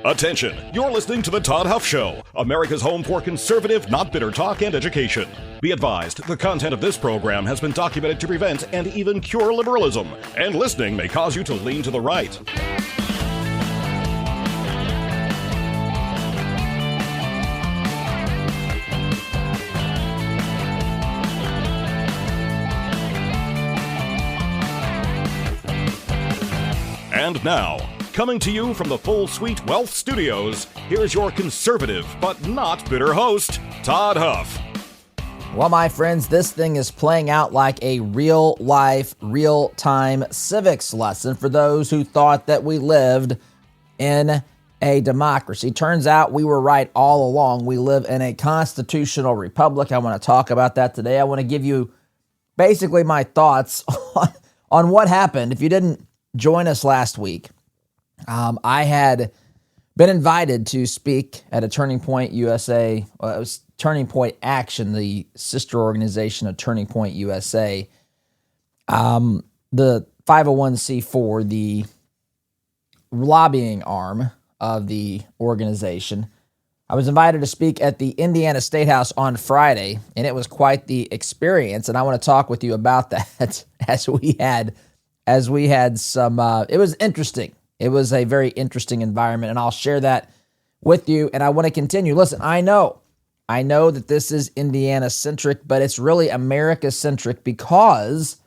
Attention, you're listening to The Todd Huff Show, America's home for conservative, not bitter talk and education. Be advised, the content of this program has been documented to prevent and even cure liberalism, and listening may cause you to lean to the right. And now, coming to you from the Full Suite Wealth Studios, here's your conservative but not bitter host, Todd Huff. Well, my friends, this thing is playing out like a real-life, real-time civics lesson for those who thought that we lived in a democracy. Turns out we were right all along. We live in a constitutional republic. I want to talk about that today. I want to give you basically my thoughts on what happened. If you didn't join us last week, I had been invited to speak at a Turning Point USA. Well, it was Turning Point Action, the sister organization of Turning Point USA. The 501c4, the lobbying arm of the organization. I was invited to speak at the Indiana Statehouse on Friday, and it was quite the experience. And I want to talk with you about that as we had some. It was interesting. It was a very interesting environment, and I'll share that with you. And I want to continue. Listen, I know that this is Indiana-centric, but it's really America-centric because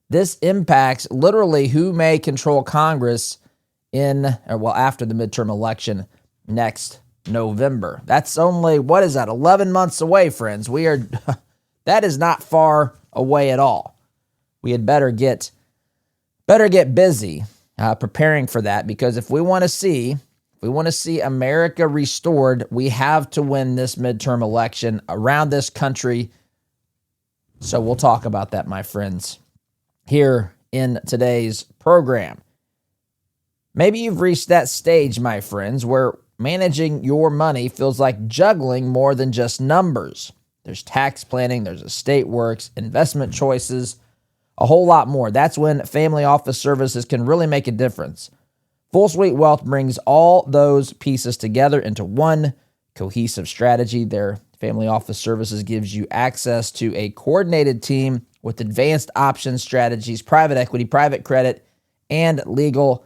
this impacts literally who may control Congress after the midterm election next November. That's only, 11 months away, friends. That is not far away at all. We had better get busy preparing for that, because if we want to see America restored, we have to win this midterm election around this country. So we'll talk about that, my friends, here in today's program. Maybe you've reached that stage, my friends, where managing your money feels like juggling more than just numbers. There's tax planning, there's estate works, investment choices, a whole lot more. That's when Family Office Services can really make a difference. Full Suite Wealth brings all those pieces together into one cohesive strategy. Their Family Office Services gives you access to a coordinated team with advanced options strategies, private equity, private credit, and legal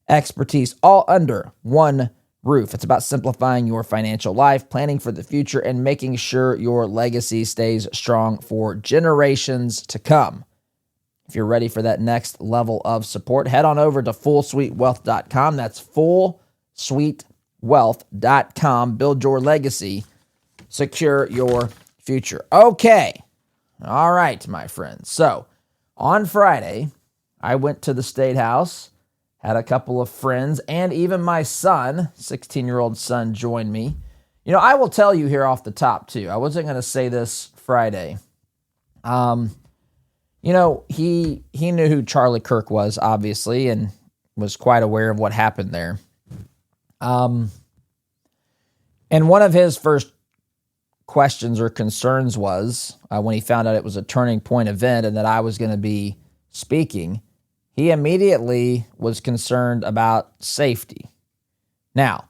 expertise, all under one roof. It's about simplifying your financial life, planning for the future, and making sure your legacy stays strong for generations to come. If you're ready for that next level of support, head on over to fullsuitewealth.com. That's fullsuitewealth.com. Build your legacy, secure your future. Okay. All right, my friends. So on Friday, I went to the State House, had a couple of friends, and even my son, 16-year-old son, joined me. You know, I will tell you here off the top, too. I wasn't going to say this Friday. You know, he knew who Charlie Kirk was, obviously, and was quite aware of what happened there. And one of his first questions or concerns was, when he found out it was a Turning Point event and that I was going to be speaking, he immediately was concerned about safety. Now,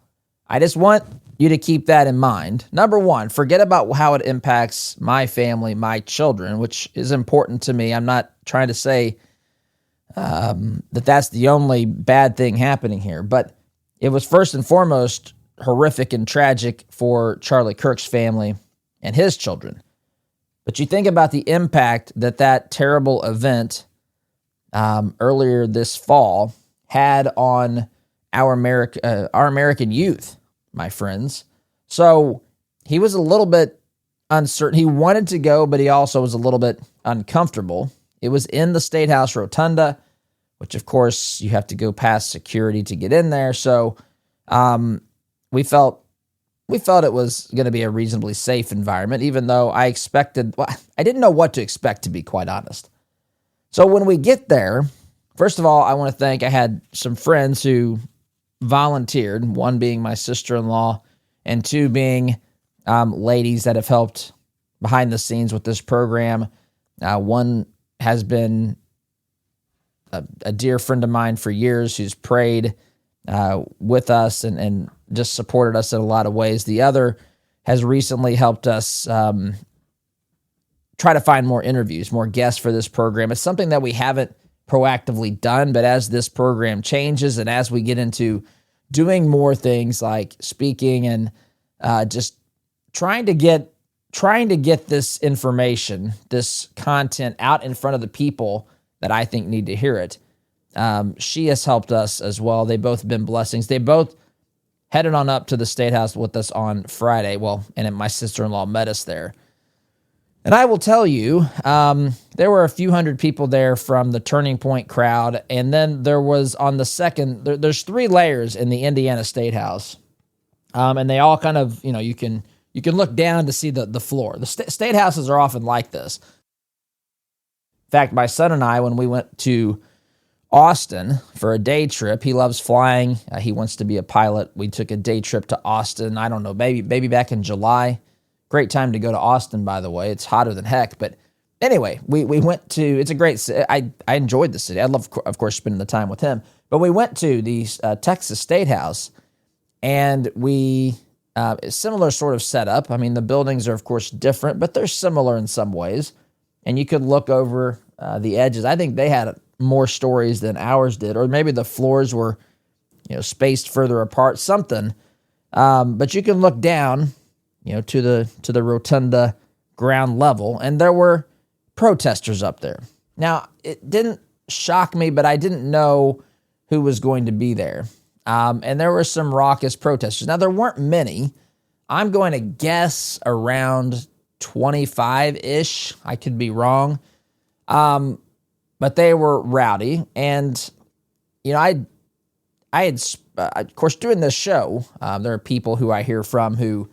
I just want you to keep that in mind. Number one, forget about how it impacts my family, my children, which is important to me. I'm not trying to say that that's the only bad thing happening here, but it was first and foremost horrific and tragic for Charlie Kirk's family and his children. But you think about the impact that terrible event earlier this fall had on our American youth, my friends. So he was a little bit uncertain. He wanted to go, but he also was a little bit uncomfortable. It was in the State House Rotunda, which of course you have to go past security to get in there. So we felt it was going to be a reasonably safe environment, even though I didn't know what to expect, to be quite honest. So when we get there, first of all, I want to thank, I had some friends who volunteered, one being my sister-in-law and two being ladies that have helped behind the scenes with this program. One has been a dear friend of mine for years who's prayed with us and just supported us in a lot of ways. The other has recently helped us try to find more interviews, more guests for this program. It's something that we haven't proactively done, but as this program changes and as we get into doing more things like speaking and just trying to get this information, this content out in front of the people that I think need to hear it, she has helped us as well. They've both been blessings. They both headed on up to the Statehouse with us on Friday. Well, and my sister-in-law met us there. And I will tell you, there were a few hundred people there from the Turning Point crowd, and then there was on the second, there's 3 layers in the Indiana Statehouse, and they all kind of, you can look down to see the floor. The state houses are often like this. In fact, my son and I, when we went to Austin for a day trip, he loves flying. He wants to be a pilot. We took a day trip to Austin. I don't know, maybe back in July. Great time to go to Austin, by the way. It's hotter than heck. But anyway, we went to, it's a great city. I enjoyed the city. I love, of course, spending the time with him. But we went to the Texas Statehouse, and similar sort of setup. I mean, the buildings are, of course, different, but they're similar in some ways. And you could look over the edges. I think they had more stories than ours did, or maybe the floors were, spaced further apart, something. But you can look down, to the rotunda ground level, and there were protesters up there. Now, it didn't shock me, but I didn't know who was going to be there. And there were some raucous protesters. Now, there weren't many. I'm going to guess around 25-ish. I could be wrong. But they were rowdy. And, I had, of course, doing this show, there are people who I hear from who,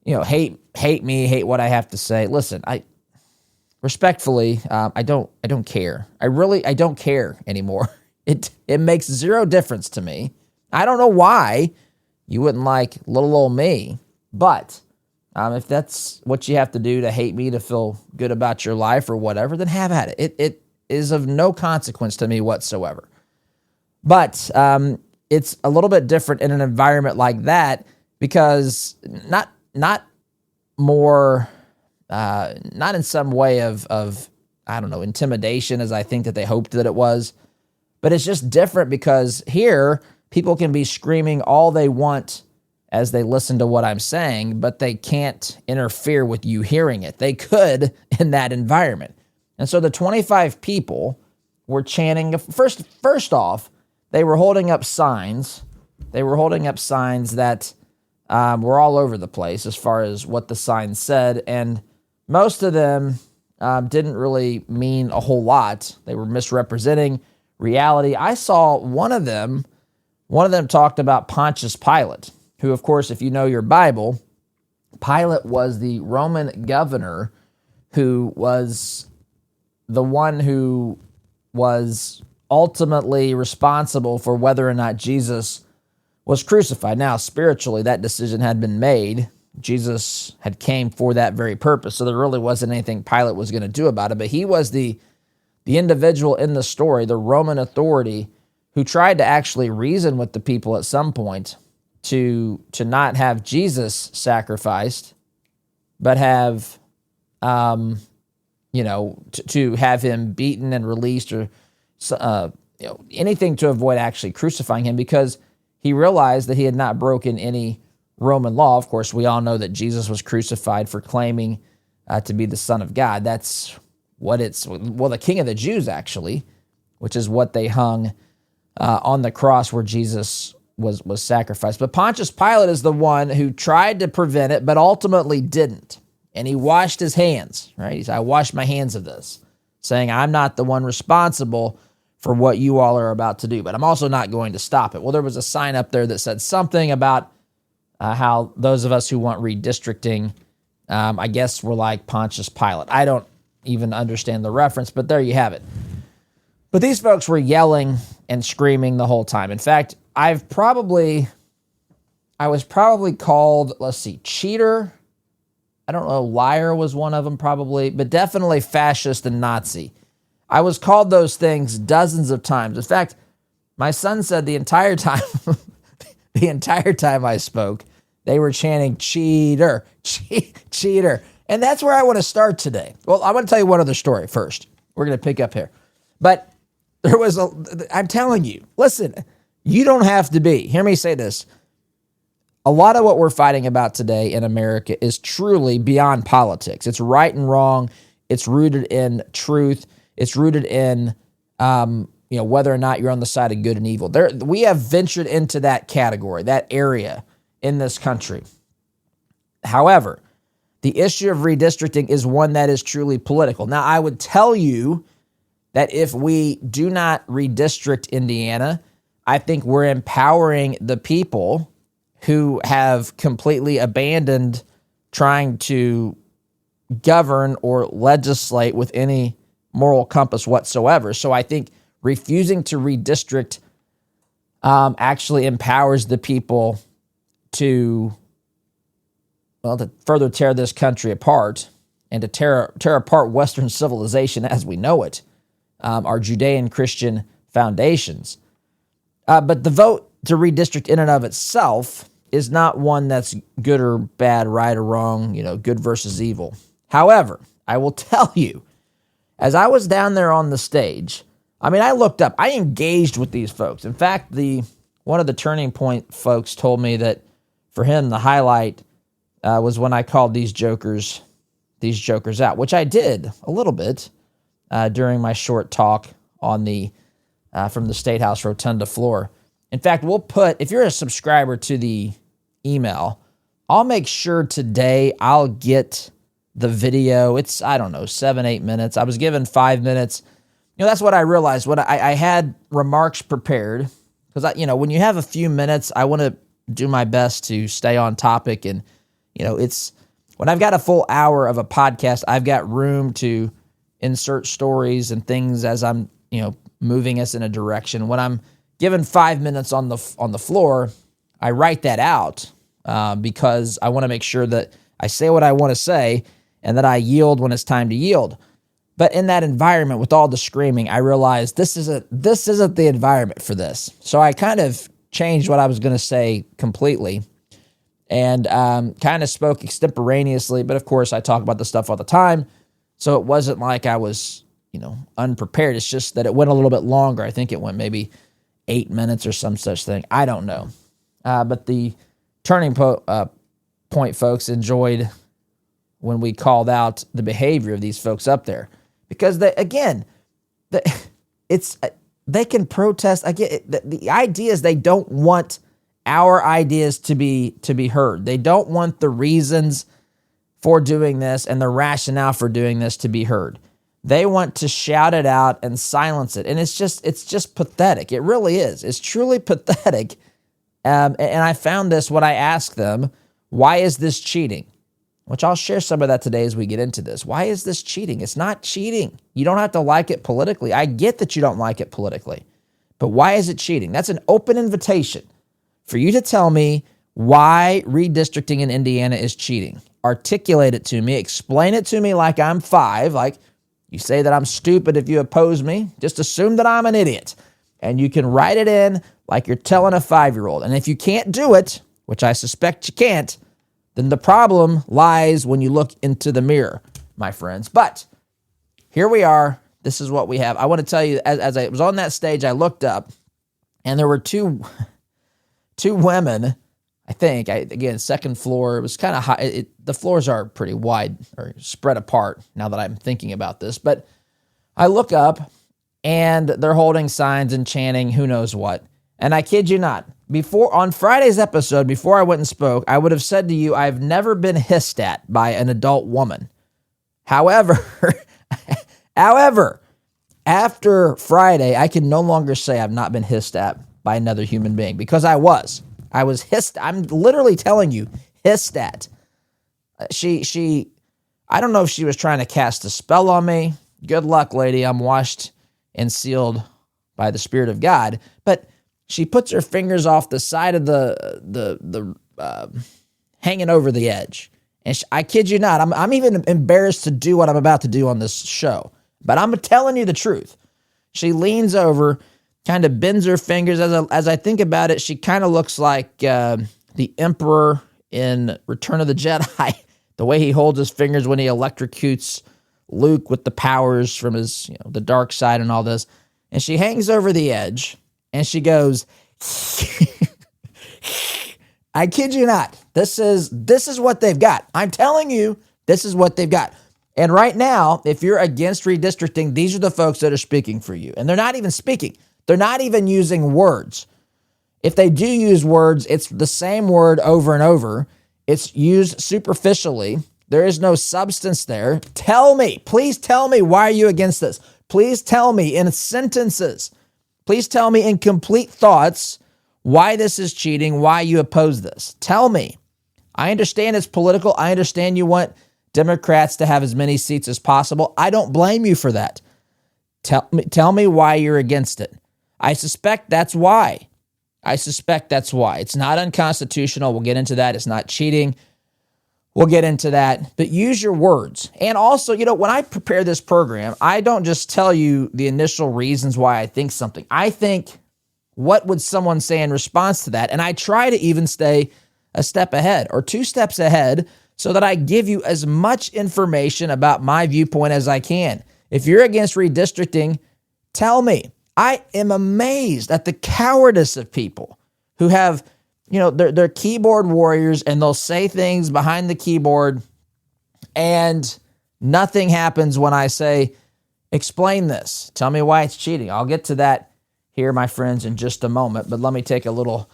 hate me, hate what I have to say. Listen, respectfully, I don't care. I don't care anymore. It makes zero difference to me. I don't know why you wouldn't like little old me, but if that's what you have to do to hate me to feel good about your life or whatever, then have at it. It is of no consequence to me whatsoever. But it's a little bit different in an environment like that because not in some way of I don't know, intimidation as I think that they hoped that it was. But it's just different because here people can be screaming all they want as they listen to what I'm saying, but they can't interfere with you hearing it. They could in that environment. And so the 25 people were chanting. First off, they were holding up signs. They were holding up signs that were all over the place as far as what the signs said. And most of them didn't really mean a whole lot. They were misrepresenting reality. I saw one of them talked about Pontius Pilate, who, of course, if you know your Bible, Pilate was the Roman governor who was the one who was ultimately responsible for whether or not Jesus was crucified. Now, spiritually, that decision had been made. Jesus had came for that very purpose, so there really wasn't anything Pilate was going to do about it, but he was the individual in the story, the Roman authority, who tried to actually reason with the people at some point to not have Jesus sacrificed, but have, to have him beaten and released or anything to avoid actually crucifying him, because he realized that he had not broken any Roman law. Of course, we all know that Jesus was crucified for claiming to be the Son of God. That's what the King of the Jews, actually, which is what they hung on the cross where Jesus was sacrificed. But Pontius Pilate is the one who tried to prevent it, but ultimately didn't. And he washed his hands, right? He said, I wash my hands of this, saying, I'm not the one responsible for what you all are about to do, but I'm also not going to stop it. Well, there was a sign up there that said something about how those of us who want redistricting, I guess we're like Pontius Pilate. I don't even understand the reference, but there you have it. But these folks were yelling and screaming the whole time. In fact, I was probably called, cheater. I don't know, liar was one of them probably, but definitely fascist and Nazi. I was called those things dozens of times. In fact, my son said the entire time the entire time I spoke, they were chanting, cheater, cheater. And that's where I want to start today. Well, I want to tell you one other story first. We're going to pick up here. But I'm telling you, listen, you don't have to be. Hear me say this. A lot of what we're fighting about today in America is truly beyond politics. It's right and wrong. It's rooted in truth. It's rooted in, whether or not you're on the side of good and evil. We have ventured into that category, that area in this country. However, the issue of redistricting is one that is truly political. Now, I would tell you that if we do not redistrict Indiana, I think we're empowering the people who have completely abandoned trying to govern or legislate with any moral compass whatsoever. So I think refusing to redistrict actually empowers the people to further tear this country apart and to tear apart Western civilization as we know it, our Judean-Christian foundations. But the vote to redistrict in and of itself is not one that's good or bad, right or wrong, good versus evil. However, I will tell you, as I was down there on the stage, I looked up, I engaged with these folks. In fact, one of the Turning Point folks told me that for him, the highlight was when I called these jokers out, which I did a little bit during my short talk on from the Statehouse Rotunda floor. In fact, if you're a subscriber to the email, I'll make sure today I'll get the video. It's, 7-8 minutes. I was given 5 minutes. That's what I realized. When I had remarks prepared, because when you have a few minutes, I want to do my best to stay on topic. And, it's when I've got a full hour of a podcast, I've got room to insert stories and things as I'm, moving us in a direction. When I'm given 5 minutes on the floor, I write that out because I want to make sure that I say what I want to say and that I yield when it's time to yield. But in that environment with all the screaming, I realized this isn't the environment for this. So I kind of changed what I was going to say completely and kind of spoke extemporaneously. But of course, I talk about this stuff all the time. So it wasn't like I was, unprepared. It's just that it went a little bit longer. I think it went maybe 8 minutes or some such thing. I don't know. But the Turning Point folks enjoyed when we called out the behavior of these folks up there. Because they can protest. I get it. The idea is they don't want our ideas to be heard. They don't want the reasons for doing this and the rationale for doing this to be heard. They want to shout it out and silence it. And it's just pathetic. It really is. It's truly pathetic. And I found this when I asked them, why is this cheating? Which I'll share some of that today as we get into this. Why is this cheating? It's not cheating. You don't have to like it politically. I get that you don't like it politically. But why is it cheating? That's an open invitation for you to tell me why redistricting in Indiana is cheating. Articulate it to me. Explain it to me like I'm 5. Like you say that I'm stupid if you oppose me. Just assume that I'm an idiot. And you can write it in like you're telling a 5-year-old. And if you can't do it, which I suspect you can't, then the problem lies when you look into the mirror, my friends. But here we are. This is what we have. I want to tell you, as I was on that stage, I looked up, and there were two women, I think. Again, second floor. It was kind of high. The floors are pretty wide or spread apart now that I'm thinking about this. But I look up, and they're holding signs and chanting who knows what. And I kid you not, on Friday's episode, before I went and spoke, I would have said to you, I've never been hissed at by an adult woman. However, after Friday, I can no longer say I've not been hissed at by another human being because I was hissed. I'm literally telling you, hissed at. I don't know if she was trying to cast a spell on me. Good luck, lady. I'm washed and sealed by the Spirit of God. But she puts her fingers off the side of the hanging over the edge. And I kid you not, I'm even embarrassed to do what I'm about to do on this show. But I'm telling you the truth. She leans over kind of bends her fingers. As I think about it, she kind of looks like the Emperor in Return of the Jedi, the way he holds his fingers when he electrocutes Luke with the powers from his, the dark side and all this. And she hangs over the edge and she goes, I kid you not. This is what they've got. I'm telling you, this is what they've got. And right now, if you're against redistricting, these are the folks that are speaking for you. And they're not even speaking. They're not even using words. If they do use words, it's the same word over and over. It's used superficially. There is no substance there. Tell me, please tell me, why are you against this? Please tell me in sentences. Please tell me in complete thoughts why this is cheating, why you oppose this. Tell me. I understand it's political. I understand you want Democrats to have as many seats as possible. I don't blame you for that. Tell me why you're against it. I suspect that's why. It's not unconstitutional. We'll get into that. It's not cheating. We'll get into that. But use your words. And also, when I prepare this program, I don't just tell you the initial reasons why I think something. I think, what would someone say in response to that? And I try to even stay a step ahead or two steps ahead so that I give you as much information about my viewpoint as I can. If you're against redistricting, tell me. I am amazed at the cowardice of people who have, they're keyboard warriors and they'll say things behind the keyboard and nothing happens when I say, explain this. Tell me why it's cheating. I'll get to that here, my friends, in just a moment. But let me take a little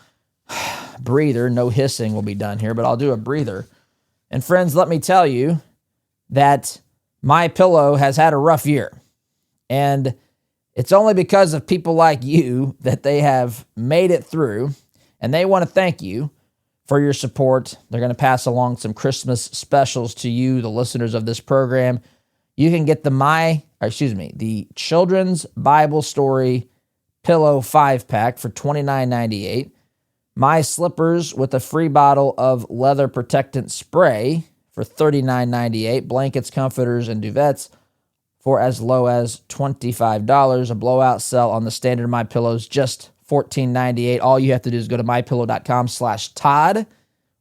breather. No hissing will be done here, but I'll do a breather. And friends, let me tell you that MyPillow has had a rough year. And it's only because of people like you that they have made it through, and they want to thank you for your support. They're going to pass along some Christmas specials to you, the listeners of this program. You can get the Children's Bible Story Pillow 5-pack for $29.98. My Slippers with a free bottle of leather protectant spray for $39.98. Blankets, comforters, and duvets for as low as $25. A blowout sale on the standard MyPillows, just $14.98. All you have to do is go to mypillow.com/Todd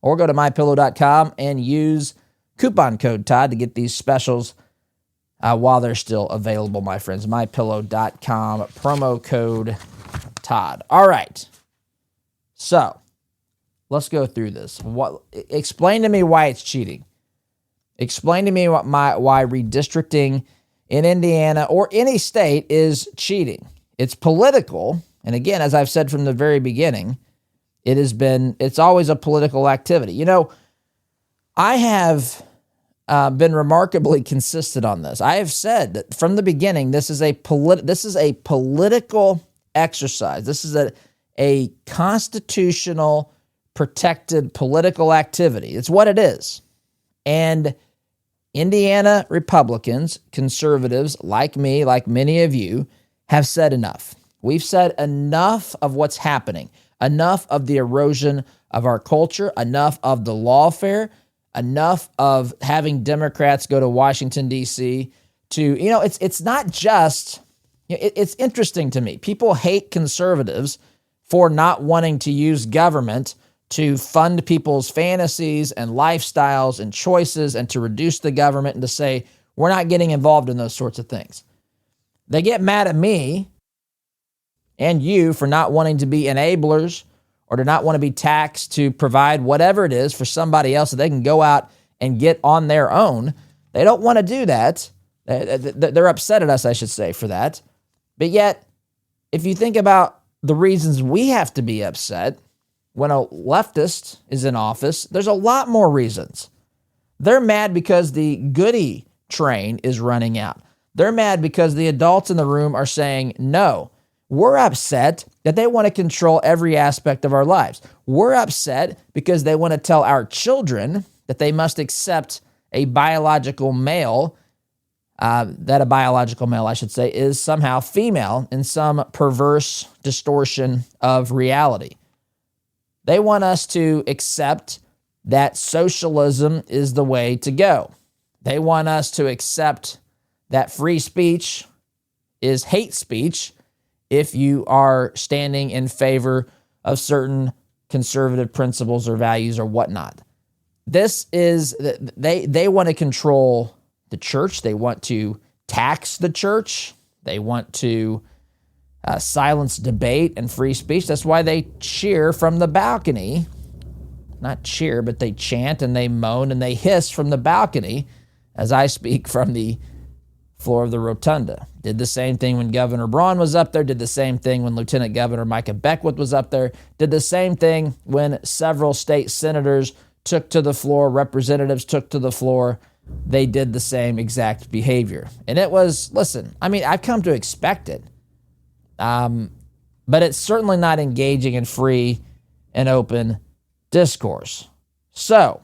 or go to mypillow.com and use coupon code Todd to get these specials while they're still available, my friends. mypillow.com, promo code Todd. All right. So let's go through this. Explain to me why it's cheating. Explain to me why redistricting in Indiana or any state is cheating. It's political. And again, as I've said from the very beginning, it's always a political activity. I have been remarkably consistent on this. I have said that from the beginning, this is a political exercise. This is a constitutional protected political activity. It's what it is. And Indiana Republicans, conservatives like me, like many of you, have said enough. We've said enough of what's happening, enough of the erosion of our culture, enough of the lawfare, enough of having Democrats go to Washington, D.C. to, it's not just, it's interesting to me. People hate conservatives for not wanting to use government to fund people's fantasies and lifestyles and choices and to reduce the government and to say, we're not getting involved in those sorts of things. They get mad at me and you for not wanting to be enablers or to not want to be taxed to provide whatever it is for somebody else so they can go out and get on their own. They don't want to do that. They're upset at us, I should say, for that. But yet, if you think about the reasons we have to be upset when a leftist is in office, there's a lot more reasons. They're mad because the goodie train is running out. They're mad because the adults in the room are saying no. We're upset that they want to control every aspect of our lives. We're upset because they want to tell our children that they must accept a biological male, is somehow female in some perverse distortion of reality. They want us to accept that socialism is the way to go. They want us to accept that free speech is hate speech if you are standing in favor of certain conservative principles or values or whatnot. This is, they want to control the church. They want to tax the church. They want to silence debate and free speech. That's why they cheer from the balcony. Not cheer, but they chant and they moan and they hiss from the balcony as I speak from the floor of the rotunda. Did the same thing when Governor Braun was up there. Did the same thing when Lieutenant Governor Micah Beckwith was up there. Did the same thing when several state senators took to the floor, representatives took to the floor. They did the same exact behavior. And it was, listen, I mean, I've come to expect it. But it's certainly not engaging in free and open discourse. So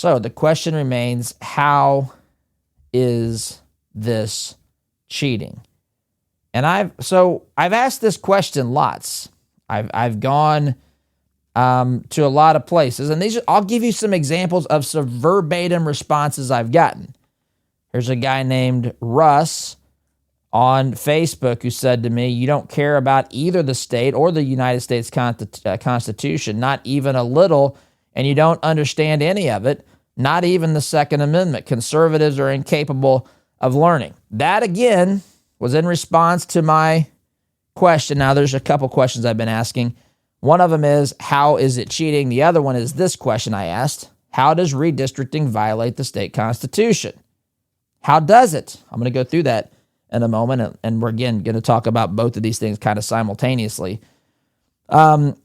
the question remains, how is this cheating? And I've asked this question lots. I've gone to a lot of places, and I'll give you some examples of some verbatim responses I've gotten. There's a guy named Russ on Facebook who said to me, "You don't care about either the state or the United States Constitution, not even a little, and you don't understand any of it, not even the Second Amendment. Conservatives are incapable of learning." That, again, was in response to my question. Now, there's a couple questions I've been asking. One of them is, how is it cheating? The other one is this question I asked: how does redistricting violate the state constitution? How does it? I'm going to go through that in a moment, and we're, again, going to talk about both of these things kind of simultaneously. A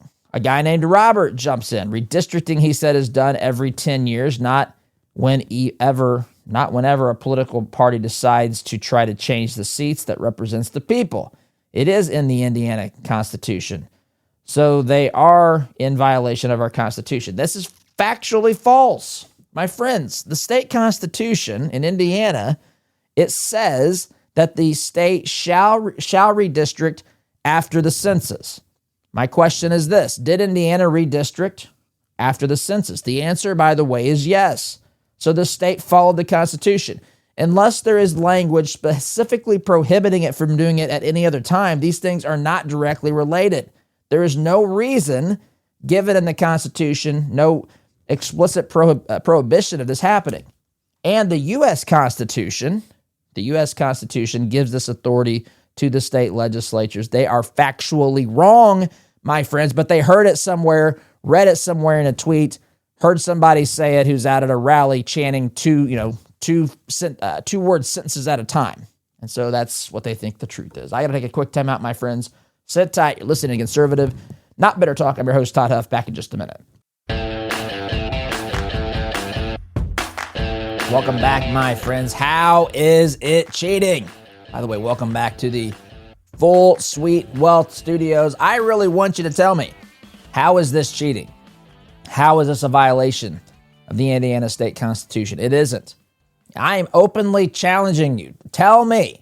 guy named Robert jumps in. Redistricting, he said, is done every 10 years, not whenever a political party decides to try to change the seats that represents the people. It is in the Indiana Constitution. So they are in violation of our Constitution. This is factually false. My friends, the state constitution in Indiana, it says that the state shall redistrict after the census. My question is this: did Indiana redistrict after the census? The answer, by the way, is yes. So the state followed the Constitution. Unless there is language specifically prohibiting it from doing it at any other time, these things are not directly related. There is no reason given in the Constitution, no explicit prohibition of this happening. And the U.S. Constitution gives this authority to the state legislatures. They are factually wrong, my friends, but they heard it somewhere, read it somewhere in a tweet, heard somebody say it who's out at a rally chanting two-word sentences at a time. And so that's what they think the truth is. I got to take a quick time out, my friends. Sit tight. You're listening to Conservative, Not Bitter Talk. I'm your host, Todd Huff. Back in just a minute. Welcome back, my friends. How is it cheating? By the way, welcome back to the Full Suite Wealth Studios. I really want you to tell me, how is this cheating? How is this a violation of the Indiana State Constitution? It isn't. I am openly challenging you. Tell me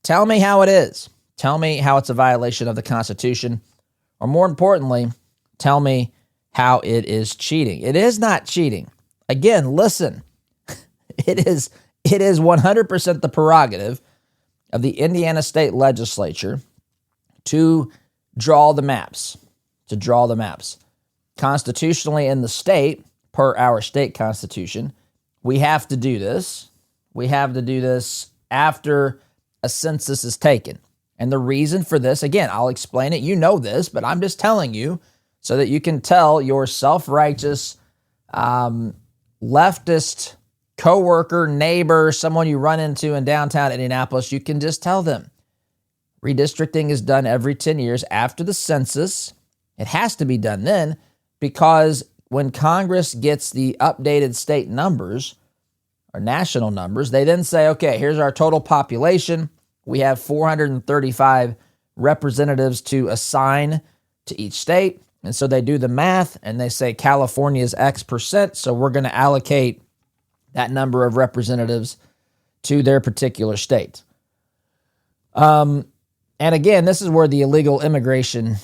how it is. Tell me how it's a violation of the Constitution. Or more importantly, tell me how it is cheating. It is not cheating. Again, listen. It is 100% the prerogative of the Indiana State Legislature to draw the maps. Constitutionally in the state, per our state constitution, we have to do this. We have to do this after a census is taken. And the reason for this, again, I'll explain it. You know this, but I'm just telling you so that you can tell your self-righteous, leftist coworker, neighbor, someone you run into in downtown Indianapolis, you can just tell them. Redistricting is done every 10 years after the census. It has to be done then because when Congress gets the updated state numbers or national numbers, they then say, okay, here's our total population. We have 435 representatives to assign to each state. And so they do the math and they say California is X percent. So we're going to allocate that number of representatives to their particular state. And again, this is where the illegal immigration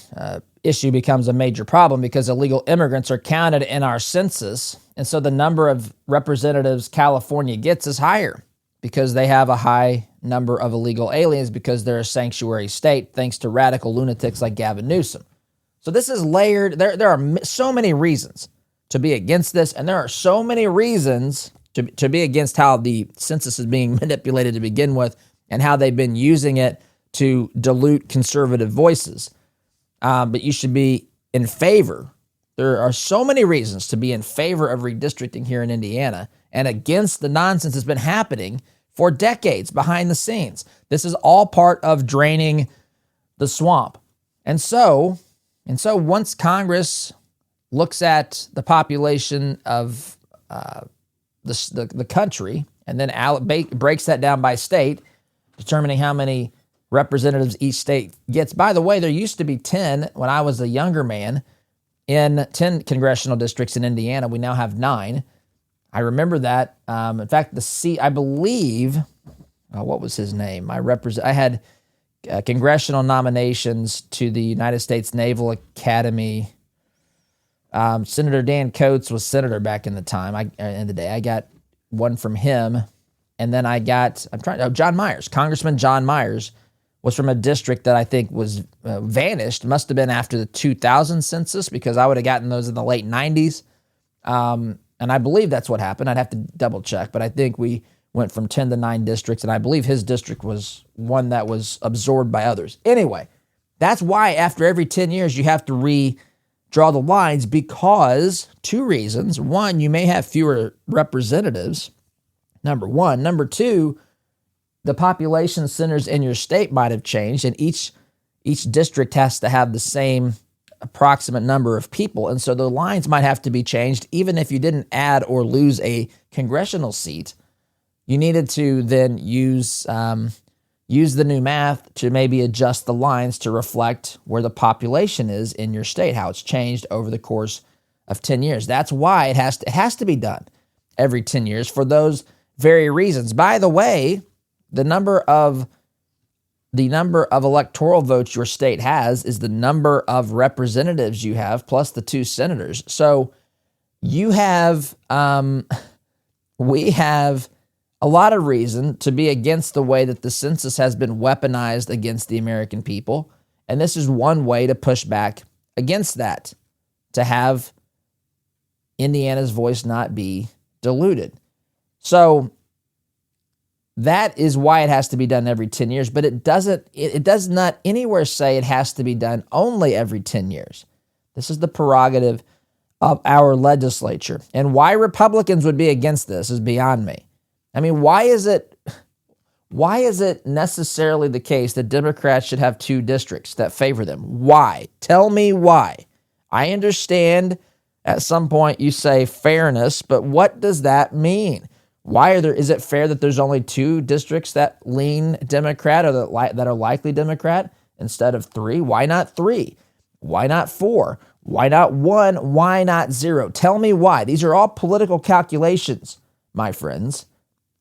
issue becomes a major problem because illegal immigrants are counted in our census. And so the number of representatives California gets is higher. because they have a high number of illegal aliens because they're a sanctuary state thanks to radical lunatics like Gavin Newsom. So this is layered. There are so many reasons to be against this, and there are so many reasons to be against how the census is being manipulated to begin with and how they've been using it to dilute conservative voices. But you should be in favor. There are so many reasons to be in favor of redistricting here in Indiana and against the nonsense that's been happening for decades behind the scenes. This is all part of draining the swamp. And so once Congress looks at the population of the country and then breaks that down by state, determining how many representatives each state gets. By the way, there used to be 10 when I was a younger man in 10 congressional districts in Indiana. We now have 9. I remember that. In fact, the seat, I believe, what was his name? I had congressional nominations to the United States Naval Academy. Senator Dan Coates was senator back in the day. I got one from him. And then I got, John Myers. Congressman John Myers was from a district that I think was vanished. Must have been after the 2000 census because I would have gotten those in the late 90s. And I believe that's what happened. I'd have to double check, but I think we went from 10 to 9 districts, and I believe his district was one that was absorbed by others. Anyway, that's why after every 10 years you have to redraw the lines because 2 reasons. One, you may have fewer representatives, number one. Number 2, the population centers in your state might have changed, and each district has to have the same approximate number of people, and so the lines might have to be changed. Even if you didn't add or lose a congressional seat, you needed to then use the new math to maybe adjust the lines to reflect where the population is in your state, how it's changed over the course of 10 years. That's why it has to be done every 10 years for those very reasons. By the way, the number of electoral votes your state has is the number of representatives you have plus the 2 senators. So you have, we have a lot of reason to be against the way that the census has been weaponized against the American people. And this is one way to push back against that, to have Indiana's voice not be diluted. So that is why it has to be done every 10 years, but it does not anywhere say it has to be done only every 10 years. This is the prerogative of our legislature. And why Republicans would be against this is beyond me. I mean, why is it necessarily the case that Democrats should have 2 districts that favor them? Why? Tell me why. I understand at some point you say fairness, but what does that mean? Is it fair that there's only 2 districts that lean Democrat or that are likely Democrat instead of 3? Why not 3? Why not 4? Why not 1? Why not 0? Tell me why. These are all political calculations, my friends.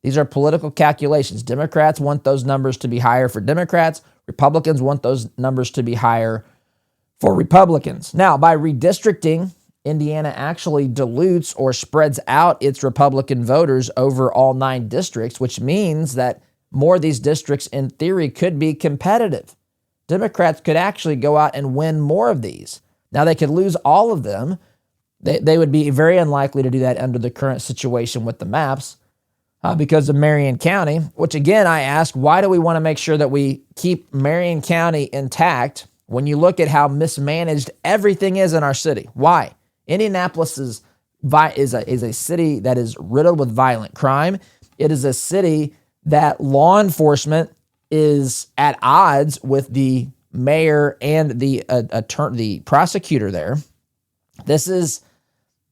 These are political calculations. Democrats want those numbers to be higher for Democrats. Republicans want those numbers to be higher for Republicans. Now, by redistricting, Indiana actually dilutes or spreads out its Republican voters over all 9 districts, which means that more of these districts, in theory, could be competitive. Democrats could actually go out and win more of these. Now, they could lose all of them. They would be very unlikely to do that under the current situation with the maps because of Marion County, which, again, I ask, why do we want to make sure that we keep Marion County intact when you look at how mismanaged everything is in our city? Why? Indianapolis is a city that is riddled with violent crime. It is a city that law enforcement is at odds with the mayor and the prosecutor there. This is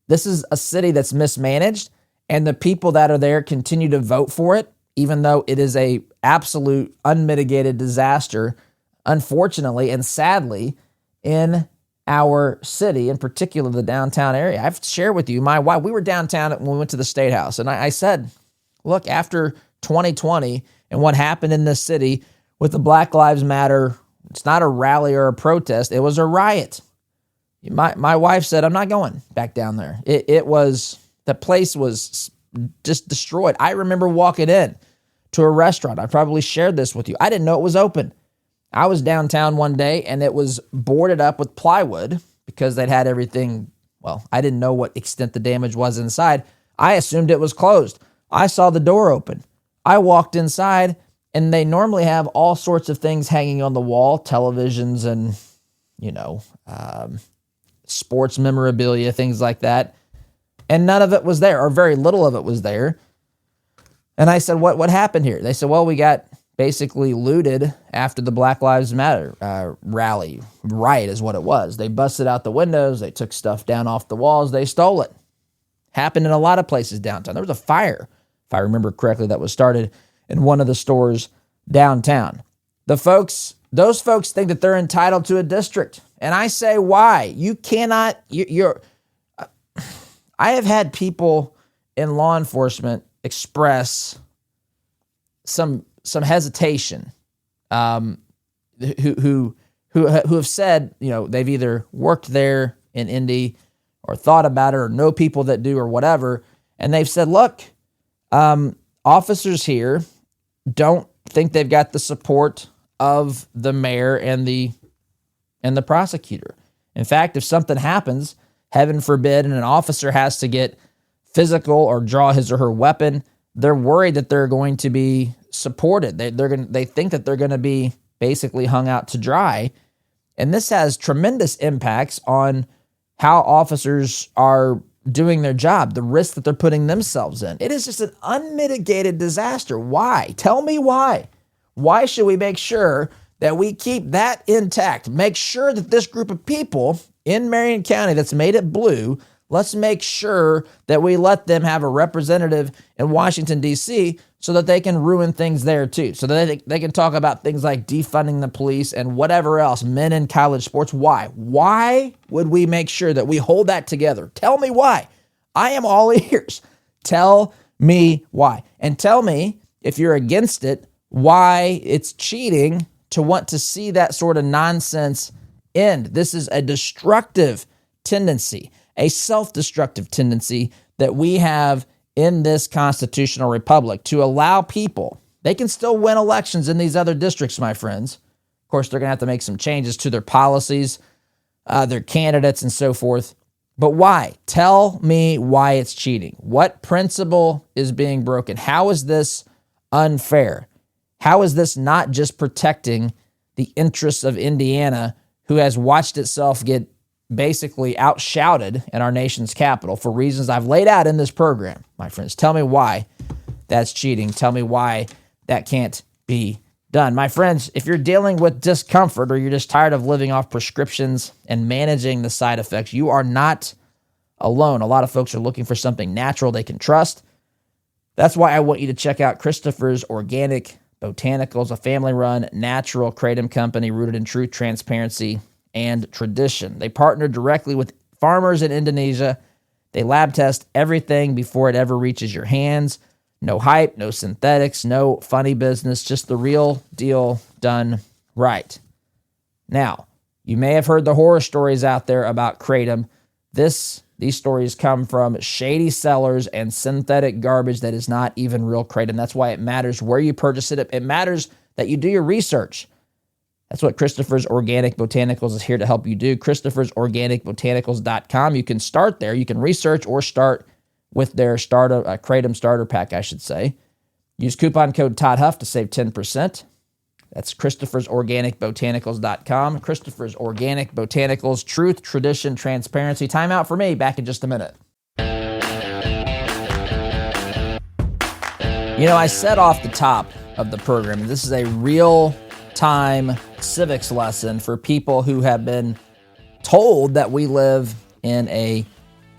a city that's mismanaged, and the people that are there continue to vote for it, even though it is a absolute unmitigated disaster, unfortunately and sadly, in our city, in particular the downtown area. I've shared with you my wife. We were downtown when we went to the Statehouse, and I said, look, after 2020 and what happened in this city with the Black Lives Matter, it's not a rally or a protest, it was a riot. My wife said, I'm not going back down there. The place was just destroyed. I remember walking in to a restaurant. I probably shared this with you. I didn't know it was open. I was downtown one day and it was boarded up with plywood because they'd had everything. Well, I didn't know what extent the damage was inside. I assumed it was closed. I saw the door open. I walked inside and they normally have all sorts of things hanging on the wall, televisions and, sports memorabilia, things like that. And none of it was there, or very little of it was there. And I said, what happened here? They said, well, we got basically looted after the Black Lives Matter rally. Riot is what it was. They busted out the windows. They took stuff down off the walls. They stole it. Happened in a lot of places downtown. There was a fire, if I remember correctly, that was started in one of the stores downtown. Those folks think that they're entitled to a district. And I say, why? You cannot, I have had people in law enforcement express some hesitation, who have said, they've either worked there in Indy or thought about it or know people that do or whatever. And they've said, look, officers here don't think they've got the support of the mayor and the prosecutor. In fact, if something happens, heaven forbid, and an officer has to get physical or draw his or her weapon, they're worried that they're going to be supported. They think that they're going to be basically hung out to dry. And this has tremendous impacts on how officers are doing their job, the risk that they're putting themselves in. It is just an unmitigated disaster. Why? Tell me why. Why should we make sure that we keep that intact? Make sure that this group of people in Marion County that's made it blue, let's make sure that we let them have a representative in Washington, D.C., so that they can ruin things there too. So that they can talk about things like defunding the police and whatever else, men in college sports. Why? Why would we make sure that we hold that together? Tell me why. I am all ears. Tell me why. And tell me, if you're against it, why it's cheating to want to see that sort of nonsense end. This is a destructive tendency, a self-destructive tendency that we have in this constitutional republic to allow people, they can still win elections in these other districts, my friends. Of course, they're going to have to make some changes to their policies, their candidates and so forth. But why? Tell me why it's cheating. What principle is being broken? How is this unfair? How is this not just protecting the interests of Indiana, who has watched itself get basically outshouted in our nation's capital for reasons I've laid out in this program, my friends? Tell me why that's cheating. Tell me why that can't be done. My friends, if you're dealing with discomfort or you're just tired of living off prescriptions and managing the side effects, you are not alone. A lot of folks are looking for something natural they can trust. That's why I want you to check out Christopher's Organic Botanicals, a family-run natural kratom company rooted in truth, transparency, and tradition. They partner directly with farmers in Indonesia. They lab test everything before it ever reaches your hands. No hype, no synthetics, no funny business, just the real deal done right. Now, you may have heard the horror stories out there about kratom. These stories come from shady sellers and synthetic garbage that is not even real kratom. That's why it matters where you purchase it. It matters that you do your research. That's what Christopher's Organic Botanicals is here to help you do. Christopher'sOrganicBotanicals.com. You can start there. You can research or start with their kratom starter pack, I should say. Use coupon code ToddHuff to save 10%. That's Christopher'sOrganicBotanicals.com. Christopher's Organic Botanicals, truth, tradition, transparency. Time out for me. Back in just a minute. I said off the top of the program, this is a real-time civics lesson for people who have been told that we live in a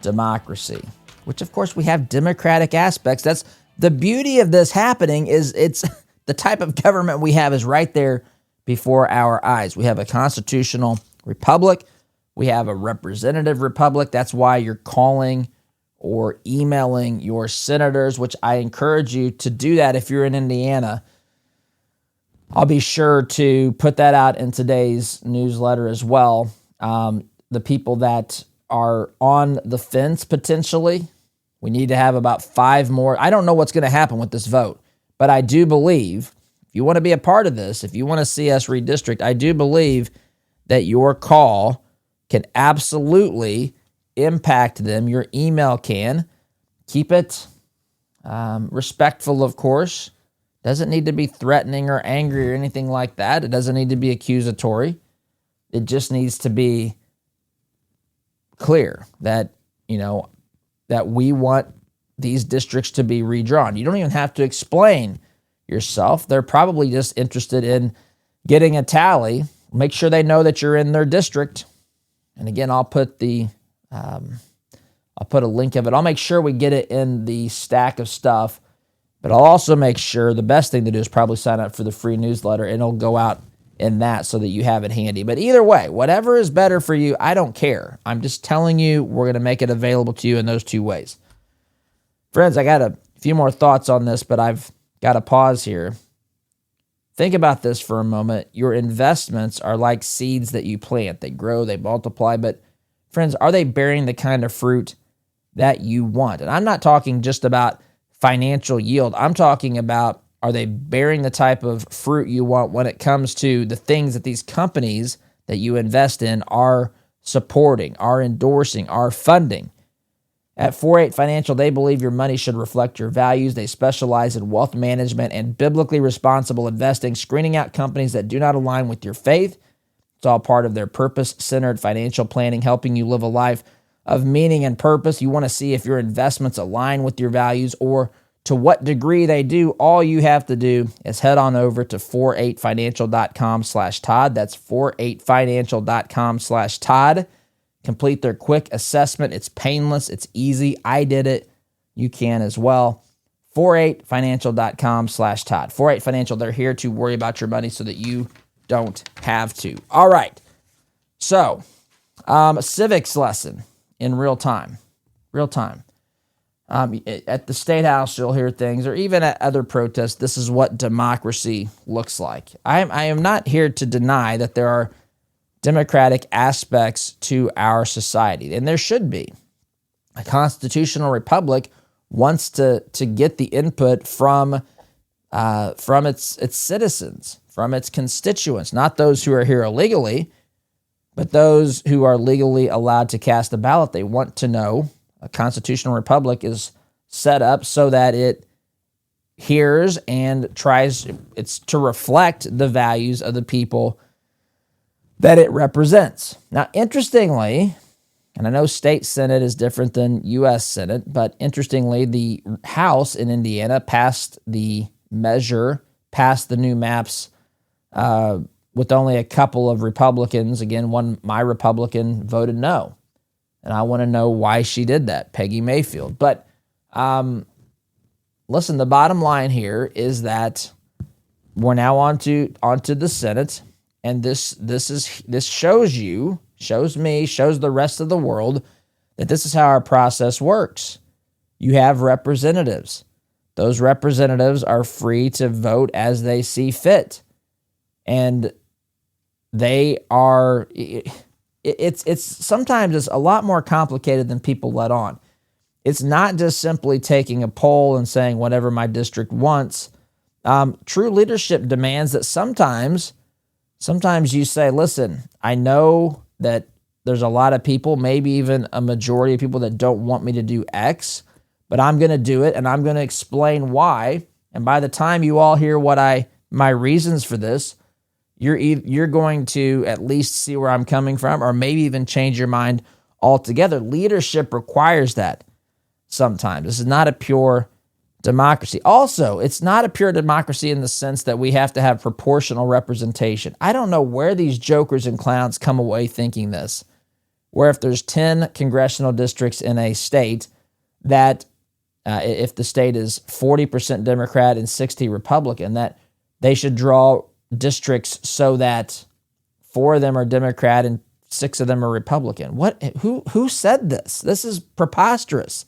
democracy, which, of course, we have democratic aspects. That's the beauty of this happening is it's the type of government we have is right there before our eyes. We have a constitutional republic. We have a representative republic. That's why you're calling or emailing your senators, which I encourage you to do that if you're in Indiana. I'll be sure to put that out in today's newsletter as well. The people that are on the fence potentially, we need to have about 5 more. I don't know what's going to happen with this vote, But I do believe, if you want to be a part of this, if you want to see us redistrict, I do believe that your call can absolutely impact them. Your email can. Keep it respectful, of course. Doesn't need to be threatening or angry or anything like that. It doesn't need to be accusatory. It just needs to be clear that, that we want these districts to be redrawn. You don't even have to explain yourself. They're probably just interested in getting a tally. Make sure they know that you're in their district. And again, I'll put a link of it. I'll make sure we get it in the stack of stuff, but I'll also make sure the best thing to do is probably sign up for the free newsletter, and it'll go out in that so that you have it handy. But either way, whatever is better for you, I don't care. I'm just telling you we're going to make it available to you in those two ways. Friends, I got a few more thoughts on this, but I've got to pause here. Think about this for a moment. Your investments are like seeds that you plant. They grow, they multiply, but friends, are they bearing the kind of fruit that you want? And I'm not talking just about financial yield. I'm talking about, are they bearing the type of fruit you want when it comes to the things that these companies that you invest in are supporting, are endorsing, are funding? At 4-8 Financial, they believe your money should reflect your values. They specialize in wealth management and biblically responsible investing, screening out companies that do not align with your faith. It's all part of their purpose-centered financial planning, helping you live a life of meaning and purpose. You want to see if your investments align with your values or to what degree they do. All you have to do is head on over to 48financial.com/Todd. That's 48financial.com/Todd. Complete their quick assessment. It's painless. It's easy. I did it. You can as well. 48financial.com/Todd. 48 Financial, they're here to worry about your money so that you don't have to. All right. So, a civics lesson in real time. Real time. At the Statehouse, you'll hear things, or even at other protests, this is what democracy looks like. I am not here to deny that there are democratic aspects to our society, and there should be. A constitutional republic wants to get the input from its citizens, from its constituents, not those who are here illegally, but those who are legally allowed to cast a ballot. They want to know. A constitutional republic is set up so that it hears and tries it's to reflect the values of the people that it represents. Now, interestingly, and I know state Senate is different than U.S. Senate, but interestingly, the House in Indiana passed the new maps with only a couple of Republicans. Again, my Republican voted no. And I want to know why she did that, Peggy Mayfield. But listen, the bottom line here is that we're now onto the Senate, and this shows me, shows the rest of the world that this is how our process works. You have representatives. Those representatives are free to vote as they see fit. And they are, it's sometimes it's a lot more complicated than people let on. It's not just simply taking a poll and saying whatever my district wants. True leadership demands that sometimes you say, listen, I know that there's a lot of people, maybe even a majority of people that don't want me to do X, but I'm going to do it, and I'm going to explain why. And by the time you all hear my reasons for this, you're going to at least see where I'm coming from, or maybe even change your mind altogether. Leadership requires that sometimes. This is not a pure democracy. Also, it's not a pure democracy in the sense that we have to have proportional representation. I don't know where these jokers and clowns come away thinking this, where if there's 10 congressional districts in a state, that if the state is 40% Democrat and 60 Republican, that they should draw districts so that 4 of them are Democrat and 6 of them are Republican. Who said this? This is preposterous.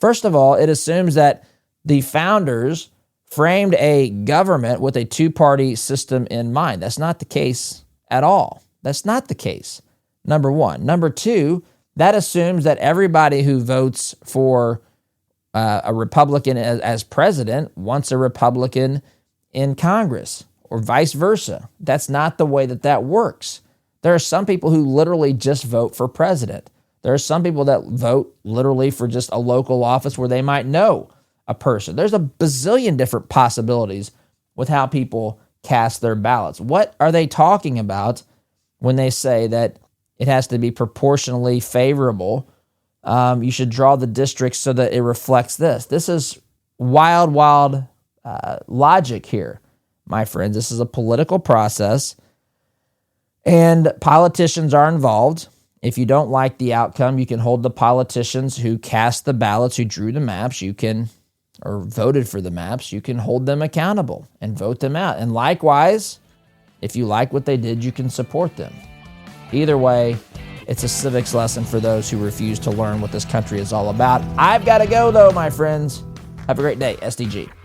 First of all, it assumes that the founders framed a government with a two-party system in mind. That's not the case at all. That's not the case, number one. Number two, that assumes that everybody who votes for a Republican as president wants a Republican in Congress, or vice versa. That's not the way that works. There are some people who literally just vote for president. There are some people that vote literally for just a local office where they might know a person. There's a bazillion different possibilities with how people cast their ballots. What are they talking about when they say that it has to be proportionally favorable? You should draw the districts so that it reflects this. This is wild logic here, my friends. This is a political process, and politicians are involved. If you don't like the outcome, you can hold the politicians who cast the ballots, who drew the maps, or voted for the maps, you can hold them accountable and vote them out. And likewise, if you like what they did, you can support them. Either way, it's a civics lesson for those who refuse to learn what this country is all about. I've got to go, though, my friends. Have a great day, SDG.